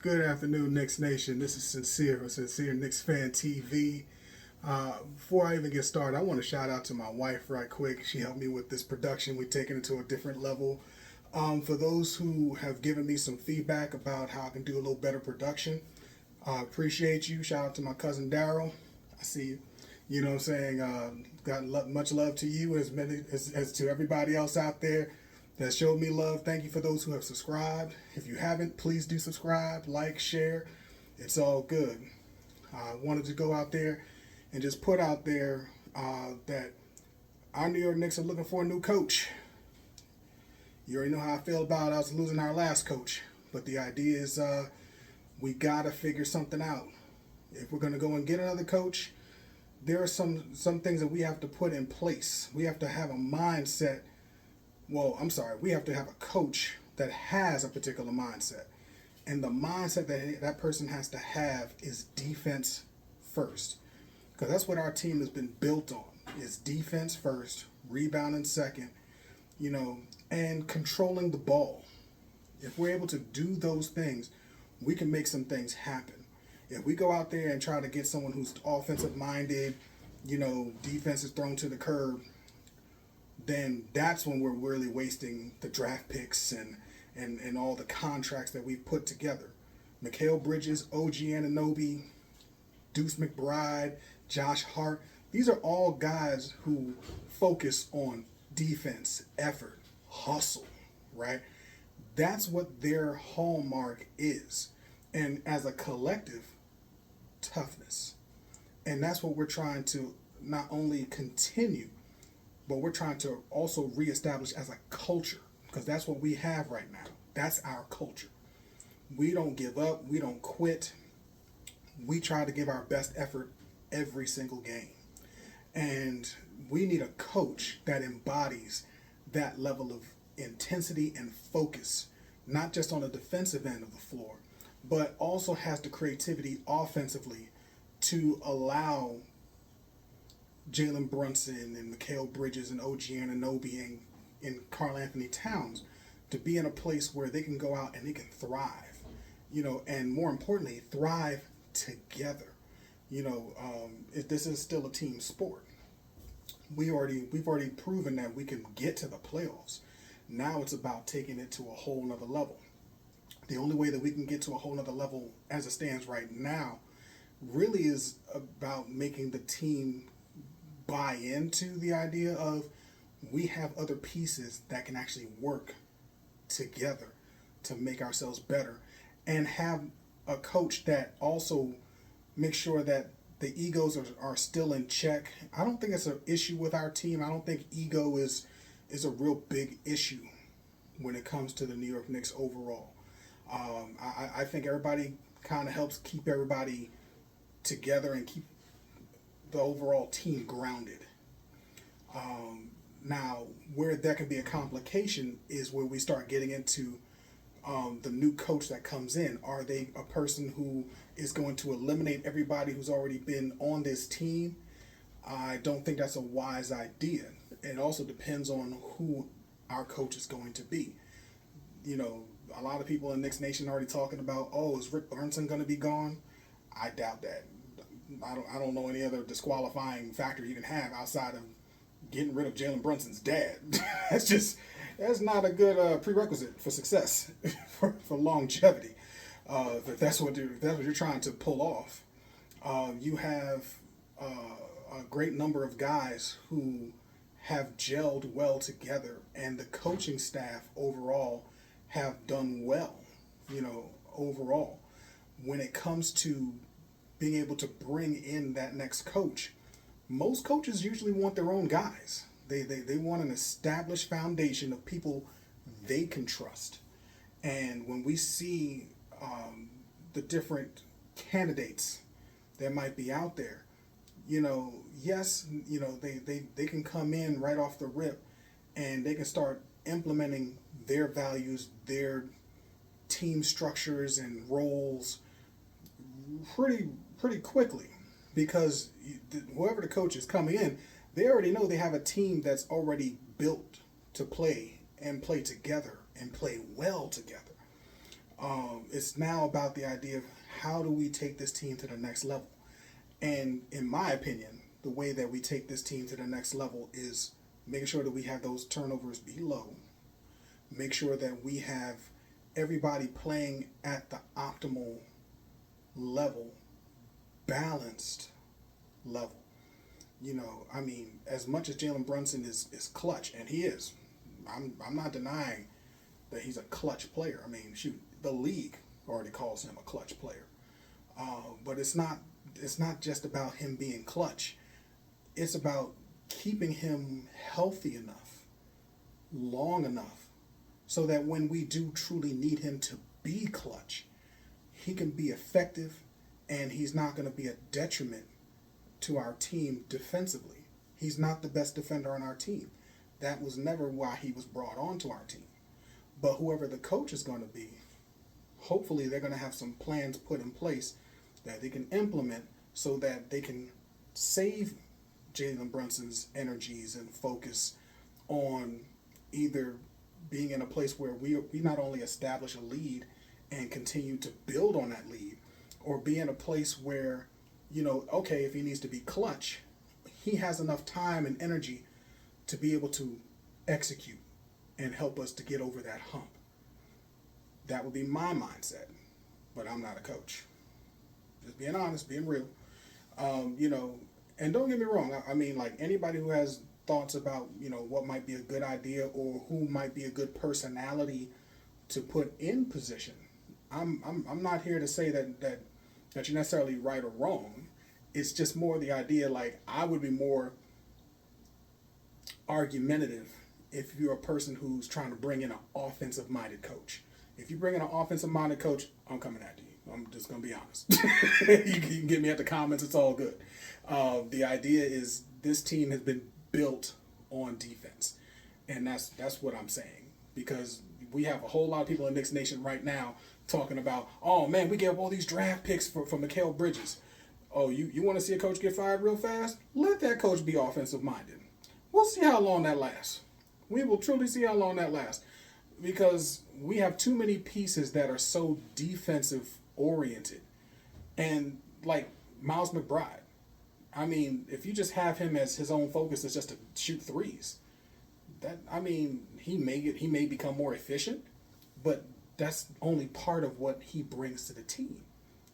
Good afternoon, Knicks Nation. This is Sincere Knicks Fan TV. Before I even get started, I want to shout out to my wife right quick. She helped me with this production. We've taken it to a different level. For those who have given me some feedback about how I can do a little better production, I appreciate you. Shout out to my cousin Daryl. I see you. You know what I'm saying? Much love to you as to everybody else out there that showed me love. Thank you for those who have subscribed. If you haven't, please do subscribe, like, share. It's all good. I wanted to go out there and just put out there that our New York Knicks are looking for a new coach. You already know how I feel about us losing our last coach. But the idea is we got to figure something out. If we're going to go and get another coach, there are some things that we have to put in place. We have to have a mindset. We have to have a coach that has a particular mindset. And the mindset that that person has to have is defense first. Because that's what our team has been built on, is defense first, rebounding second, and controlling the ball. If we're able to do those things, we can make some things happen. If we go out there and try to get someone who's offensive minded, defense is thrown to the curb, then that's when we're really wasting the draft picks and all the contracts that we've put together. Mikal Bridges, OG Anunoby, Deuce McBride, Josh Hart, these are all guys who focus on defense, effort, hustle, right? That's what their hallmark is. And as a collective, toughness. And that's what we're trying to not only continue, but we're trying to also reestablish as a culture, because that's what we have right now. That's our culture. We don't give up. We don't quit. We try to give our best effort every single game. And we need a coach that embodies that level of intensity and focus, not just on the defensive end of the floor, but also has the creativity offensively to allow Jalen Brunson and Mikal Bridges and OG Anunoby and Karl Anthony Towns to be in a place where they can go out and they can thrive, and more importantly, thrive together. This is still a team sport. We've already proven that we can get to the playoffs. Now it's about taking it to a whole nother level. The only way that we can get to a whole nother level as it stands right now really is about making the team buy into the idea of we have other pieces that can actually work together to make ourselves better, and have a coach that also makes sure that the egos are still in check. I don't think it's an issue with our team. I don't think ego is a real big issue when it comes to the New York Knicks overall. I think everybody kind of helps keep everybody together and keep the overall team grounded. Now, where that can be a complication is where we start getting into the new coach that comes in. Are they a person who is going to eliminate everybody who's already been on this team? I don't think that's a wise idea. It also depends on who our coach is going to be. A lot of people in Knicks Nation are already talking about, is Rick Barnes going to be gone? I doubt that. I don't know any other disqualifying factor you can have outside of getting rid of Jalen Brunson's dad. that's not a good prerequisite for success, for longevity. If that's what you're trying to pull off, you have a great number of guys who have gelled well together, and the coaching staff overall have done well. Overall, when it comes to being able to bring in that next coach, most coaches usually want their own guys. They want an established foundation of people they can trust. And when we see the different candidates that might be out there, yes, they can come in right off the rip and they can start implementing their values, their team structures and roles pretty quickly, because whoever the coach is coming in, they already know they have a team that's already built to play and play together and play well together. It's now about the idea of how do we take this team to the next level. And in my opinion, the way that we take this team to the next level is making sure that we have those turnovers be low, make sure that we have everybody playing at the optimal level, balanced level. I mean, as much as Jalen Brunson is clutch, and he is, I'm not denying that he's a clutch player. I mean, shoot, the league already calls him a clutch player. But it's not just about him being clutch. It's about keeping him healthy enough, long enough, so that when we do truly need him to be clutch, he can be effective, and he's not going to be a detriment to our team defensively. He's not the best defender on our team. That was never why he was brought onto our team. But whoever the coach is going to be, hopefully they're going to have some plans put in place that they can implement so that they can save Jalen Brunson's energies and focus on either being in a place where we not only establish a lead and continue to build on that lead, or be in a place where, okay, if he needs to be clutch, he has enough time and energy to be able to execute and help us to get over that hump. That would be my mindset, but I'm not a coach. Just being honest, being real. And don't get me wrong. I mean, like, anybody who has thoughts about, what might be a good idea or who might be a good personality to put in position, I'm not here to say that you're necessarily right or wrong. It's just more the idea, like, I would be more argumentative if you're a person who's trying to bring in an offensive-minded coach. If you bring in an offensive-minded coach, I'm coming after you. I'm just going to be honest. You can get me at the comments. It's all good. The idea is this team has been built on defense. And that's what I'm saying. Because we have a whole lot of people in Knicks Nation right now talking about, oh, man, we gave up all these draft picks for Mikal Bridges. Oh, you want to see a coach get fired real fast? Let that coach be offensive-minded. We'll see how long that lasts. We will truly see how long that lasts. Because we have too many pieces that are so defensive-oriented. And, like, Miles McBride. I mean, if you just have him as his own focus is just to shoot threes, he may become more efficient, but that's only part of what he brings to the team.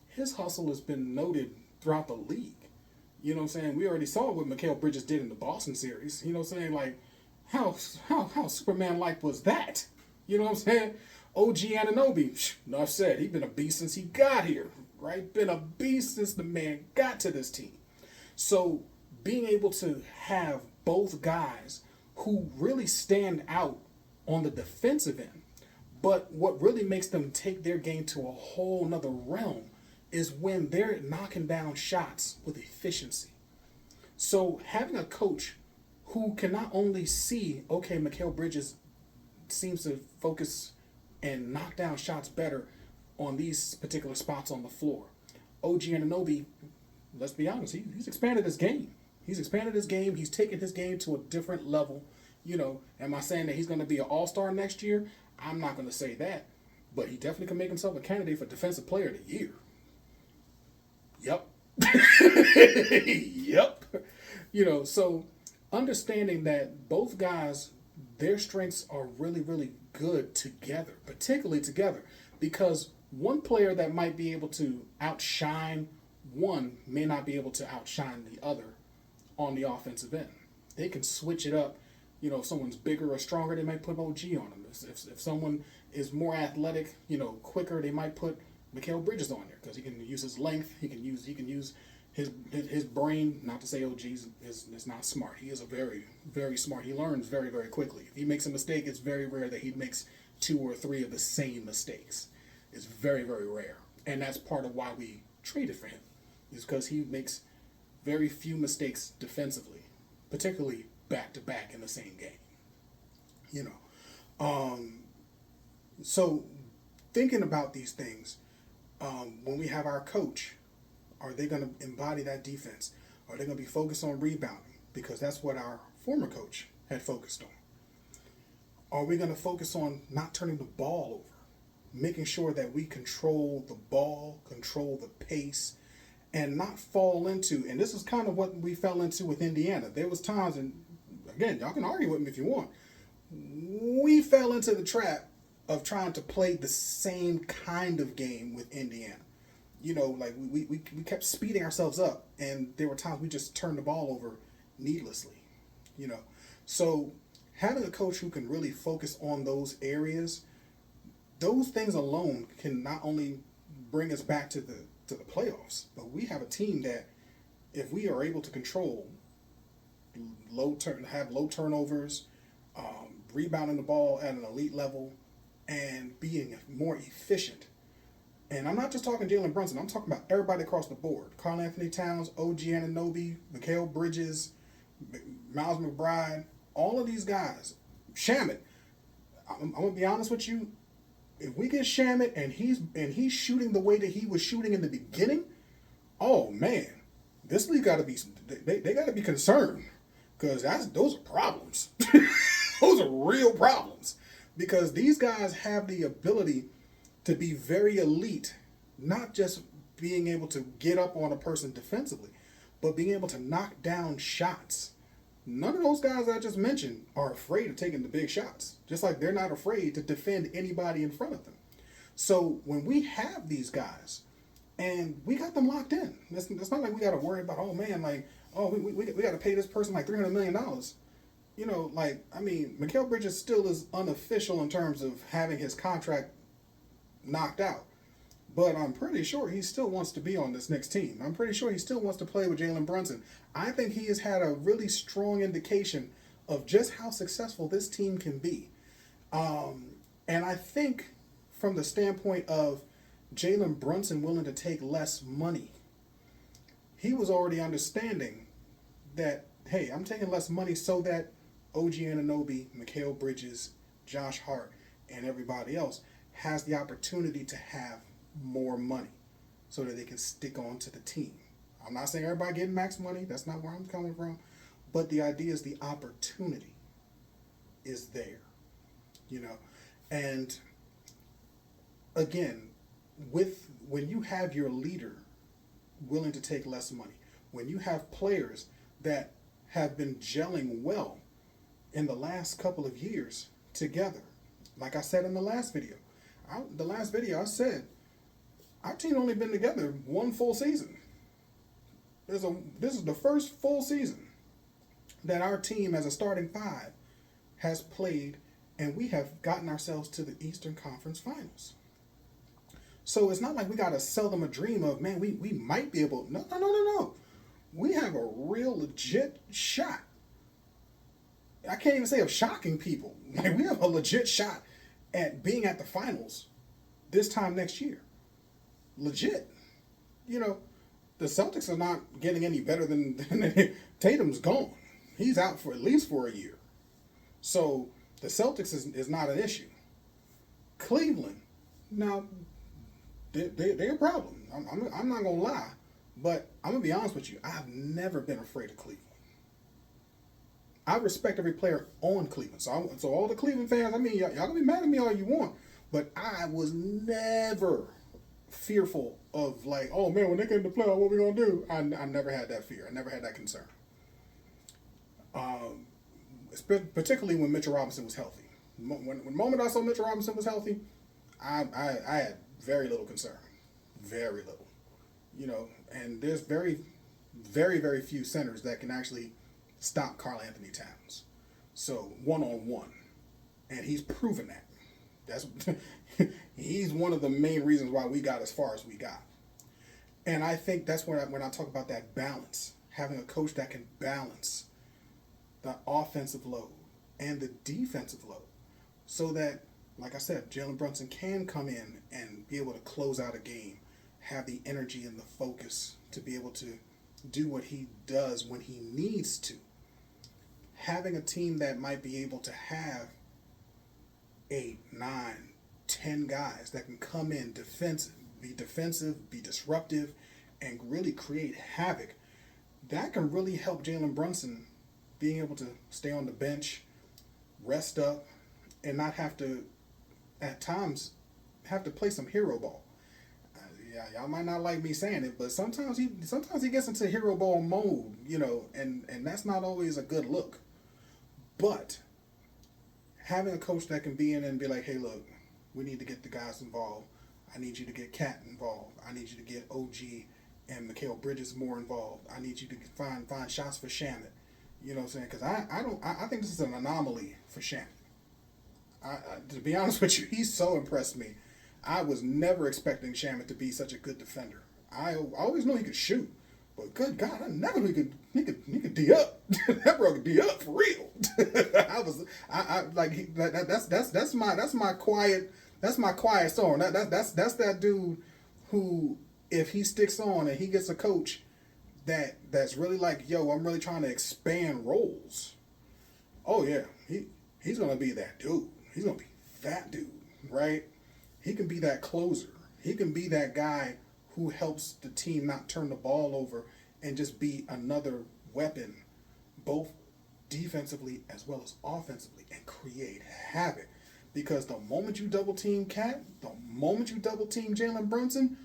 His hustle has been noted throughout the league. You know what I'm saying? We already saw what Mikal Bridges did in the Boston series. You know what I'm saying? Like, how Superman-like was that? You know what I'm saying? OG Anunoby, enough said. He's been a beast since he got here, right? Been a beast since the man got to this team. So being able to have both guys who really stand out on the defensive end, but what really makes them take their game to a whole nother realm is when they're knocking down shots with efficiency. So having a coach who can not only see, okay, Mikal Bridges seems to focus and knock down shots better on these particular spots on the floor. OG Anunoby, let's be honest, he's expanded his game. He's expanded his game. He's taken his game to a different level. Am I saying that he's going to be an all-star next year? I'm not going to say that. But he definitely can make himself a candidate for Defensive Player of the Year. Yep. Yep. So understanding that both guys, their strengths are really, really good together, particularly together, because one player that might be able to outshine one may not be able to outshine the other on the offensive end. They can switch it up. If someone's bigger or stronger, they might put OG on them. If someone is more athletic, quicker, they might put Mikal Bridges on there because he can use his length. He can use his brain. Not to say OG is not smart. He is a very, very smart. He learns very, very quickly. If he makes a mistake, it's very rare that he makes 2 or 3 of the same mistakes. It's very, very rare. And that's part of why we traded for him, is because he makes very few mistakes defensively, particularly back-to-back in the same game. So thinking about these things, when we have our coach, are they going to embody that defense? Are they going to be focused on rebounding? Because that's what our former coach had focused on. Are we going to focus on not turning the ball over? making sure that we control the ball, control the pace, and not fall into, and this is kind of what we fell into with Indiana. There was times, and again, y'all can argue with me if you want, we fell into the trap of trying to play the same kind of game with Indiana. You know, like we kept speeding ourselves up, and there were times we just turned the ball over needlessly. You know, so having a coach who can really focus on those areas, those things alone can not only bring us back to the playoffs, but we have a team that, if we are able to control have low turnovers, rebounding the ball at an elite level, and being more efficient. And I'm not just talking Jalen Brunson. I'm talking about everybody across the board. Karl Anthony Towns, OG Anunoby, Mikal Bridges, Miles McBride, all of these guys. Shamet. I'm gonna be honest with you. If we get Shamet and he's shooting the way that he was shooting in the beginning, oh man, this league got to be they got to be concerned, because those are problems. Those are real problems, because these guys have the ability to be very elite, not just being able to get up on a person defensively, but being able to knock down shots. None of those guys I just mentioned are afraid of taking the big shots, just like they're not afraid to defend anybody in front of them. So when we have these guys, and we got them locked in, it's not like we got to worry about, oh man, like, oh, we got to pay this person like $300 million. You know, like, I mean, Mikal Bridges still is unofficial in terms of having his contract knocked out. But I'm pretty sure he still wants to be on this next team. I'm pretty sure he still wants to play with Jalen Brunson. I think he has had a really strong indication of just how successful this team can be. And I think from the standpoint of Jalen Brunson willing to take less money, he was already understanding that, hey, I'm taking less money so that OG Anunoby, Mikal Bridges, Josh Hart, and everybody else has the opportunity to have more money so that they can stick on to the team. I'm not saying everybody getting max money. That's not where I'm coming from. But the idea is the opportunity is there, you know. And again, when you have your leader willing to take less money, when you have players that have been gelling well in the last couple of years together, like I said in the last video, I said our team only been together one full season. This is the first full season that our team as a starting five has played, and we have gotten ourselves to the Eastern Conference Finals. So it's not like we got to sell them a dream of, man, we might be able. No. We have a real legit shot. I can't even say of shocking people. Like, we have a legit shot at being at the finals this time next year. Legit. You know, the Celtics are not getting any better than Tatum's gone. He's out for at least for a year. So the Celtics is not an issue. Cleveland, now, they're a problem. I'm not going to lie. But I'm going to be honest with you. I've never been afraid of Cleveland. I respect every player on Cleveland. So all the Cleveland fans, I mean, y'all going to be mad at me all you want. But I was never fearful of, like, oh, man, when they get in the playoff, what we going to do? I never had that fear. I never had that concern. Particularly when Mitchell Robinson was healthy. When the moment I saw Mitchell Robinson was healthy, I had very little concern. Very little. You know, and there's very, very, very few centers that can actually stop Karl Anthony Towns. So, one-on-one. And he's proven that. He's one of the main reasons why we got as far as we got. And I think that's when I talk about that balance. Having a coach that can balance the offensive load and the defensive load. So that, like I said, Jalen Brunson can come in and be able to close out a game, have the energy and the focus to be able to do what he does when he needs to. Having a team that might be able to have 8, 9, 10 guys that can come in defensive, be disruptive, and really create havoc, that can really help Jalen Brunson being able to stay on the bench, rest up, and not have to, at times, have to play some hero ball. Yeah, y'all might not like me saying it, but sometimes he gets into hero ball mode, and that's not always a good look. But having a coach that can be in and be like, hey, look, we need to get the guys involved. I need you to get Cat involved. I need you to get OG and Mikal Bridges more involved. I need you to find shots for Shannon. You know what I'm saying? Because I think this is an anomaly for Shannon. To be honest with you, he's so impressed me. I was never expecting Shannon to be such a good defender. I always knew he could shoot, but good God, I never knew he could D up. That bro could D up for real. I like that's my quiet storm. That's that dude who, if he sticks on and he gets a coach that's really like, yo, I'm really trying to expand roles. Oh yeah, he's gonna be that dude. He's gonna be that dude, right? He can be that closer. He can be that guy who helps the team not turn the ball over and just be another weapon, both defensively as well as offensively, and create havoc. Because the moment you double team Cat, the moment you double team Jalen Brunson,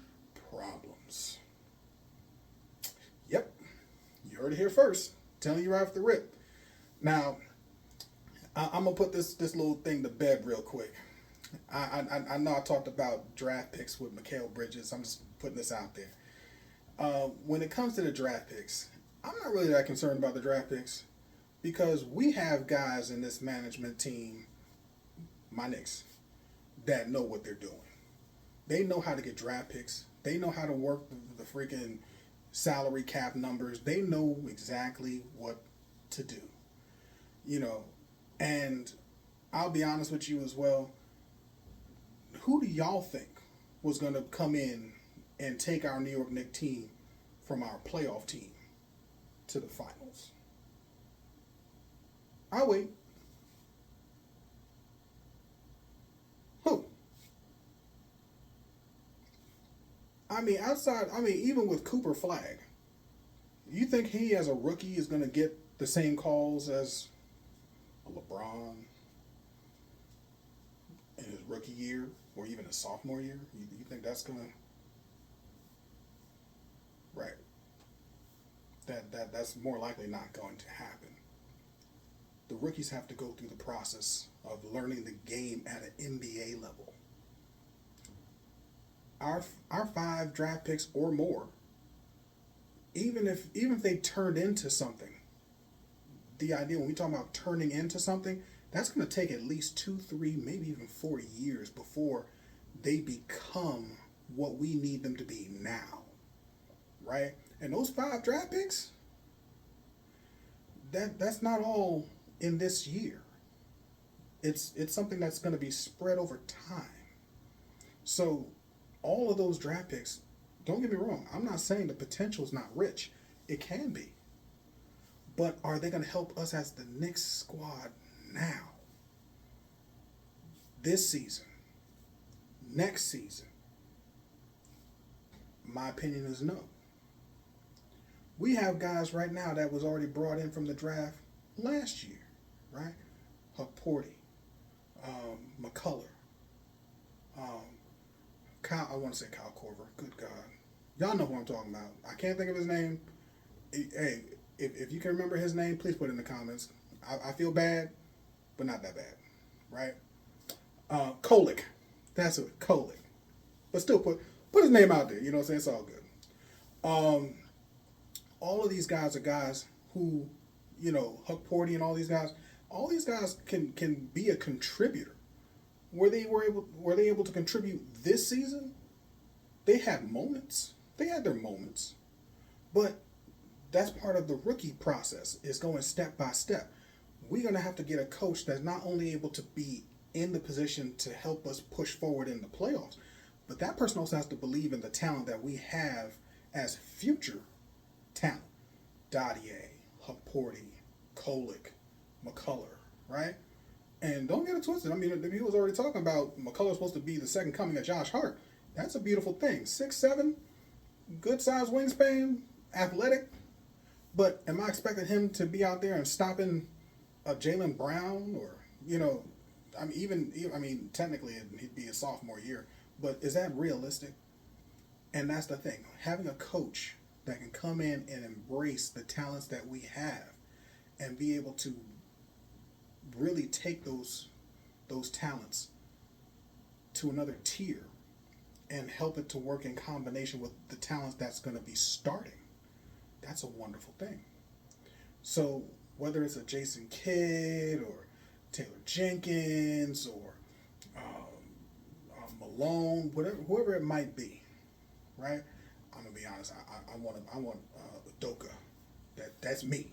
problems. Yep, you heard it here first. Telling you right off the rip. Now, I'm gonna put this little thing to bed real quick. I know I talked about draft picks with Mikal Bridges. I'm just putting this out there. When it comes to the draft picks, I'm not really that concerned about the draft picks because we have guys in this management team, my Knicks, that know what they're doing. They know how to get draft picks. They know how to work the freaking salary cap numbers. They know exactly what to do. And I'll be honest with you as well. Who do y'all think was going to come in and take our New York Knicks team from our playoff team to the finals? I'll wait. Who? Even with Cooper Flag, you think he as a rookie is going to get the same calls as a LeBron in his rookie year or even his sophomore year? You think that's going to... Right. That's more likely not going to happen. The rookies have to go through the process of learning the game at an NBA level. Our 5 draft picks or more, even if they turned into something, the idea when we talk about turning into something, that's going to take at least 2, 3, maybe even 4 years before they become what we need them to be now, right? And those 5 draft picks, that's not all in this year. It's something that's going to be spread over time. So all of those draft picks, don't get me wrong, I'm not saying the potential is not rich. It can be. But are they going to help us as the Knicks squad now? This season? Next season? My opinion is no. We have guys right now that was already brought in from the draft last year, right? Porty, McCullough, Kyle, I want to say Kyle Korver. Good God. Y'all know who I'm talking about. I can't think of his name. Hey, if you can remember his name, please put it in the comments. I feel bad, but not that bad, right? Kolick. That's it, Kolick. But still put his name out there. You know what I'm saying? It's all good. All of these guys are guys who, Huck Porty and all these guys can be a contributor. Were they able to contribute this season? They had moments. They had their moments. But that's part of the rookie process, is going step by step. We're going to have to get a coach that's not only able to be in the position to help us push forward in the playoffs, but that person also has to believe in the talent that we have as future talent. Dadier, Huck Porty, Kolick, McCullough, right? And don't get it twisted. He was already talking about McCullough's supposed to be the second coming of Josh Hart. That's a beautiful thing. 6'7", good size wingspan, athletic. But am I expecting him to be out there and stopping Jaylen Brown or, technically he'd be his sophomore year, But is that realistic? And that's the thing. Having a coach that can come in and embrace the talents that we have and be able to really take those talents to another tier and help it to work in combination with the talents that's going to be starting. That's a wonderful thing. So whether it's a Jason Kidd or Taylor Jenkins or Malone, whatever, whoever it might be, right? I'm gonna be honest. I want Doka. That's me.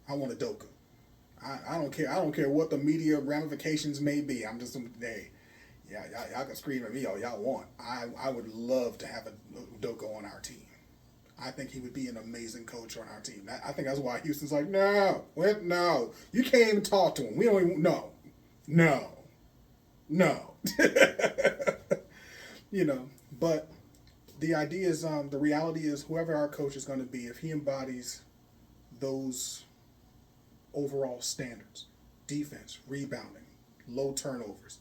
I want a Doka. I don't care. I don't care what the media ramifications may be. I'm just hey, yeah, y'all can scream at me all y'all want. I would love to have a Doka on our team. I think he would be an amazing coach on our team. I think that's why Houston's like, no, no, you can't even talk to him. We don't even, no. You know, but the idea is, the reality is, whoever our coach is going to be, if he embodies those overall standards, defense, rebounding, low turnovers,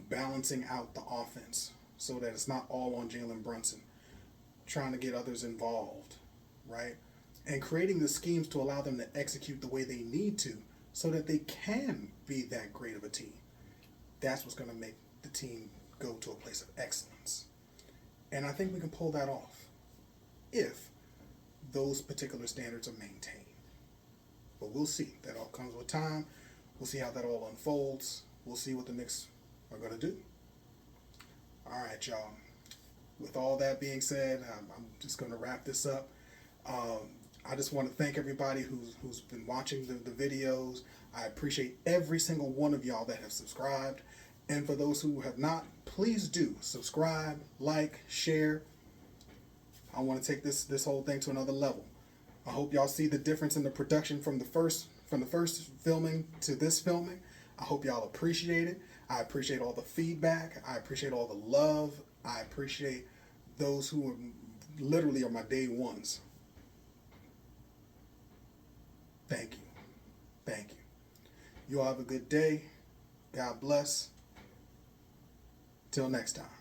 balancing out the offense so that it's not all on Jalen Brunson, trying to get others involved, right? And creating the schemes to allow them to execute the way they need to so that they can be that great of a team. That's what's going to make the team go to a place of excellence. And I think we can pull that off if those particular standards are maintained. But we'll see. That all comes with time. We'll see how that all unfolds. We'll see what the Knicks are going to do. All right, y'all. With all that being said, I'm just going to wrap this up. I just want to thank everybody who's been watching the videos. I appreciate every single one of y'all that have subscribed. And for those who have not, please do subscribe, like, share. I want to take this whole thing to another level. I hope y'all see the difference in the production from the first filming to this filming. I hope y'all appreciate it. I appreciate all the feedback. I appreciate all the love. I appreciate those who literally are my day ones. Thank you. Thank you. You all have a good day. God bless. Till next time.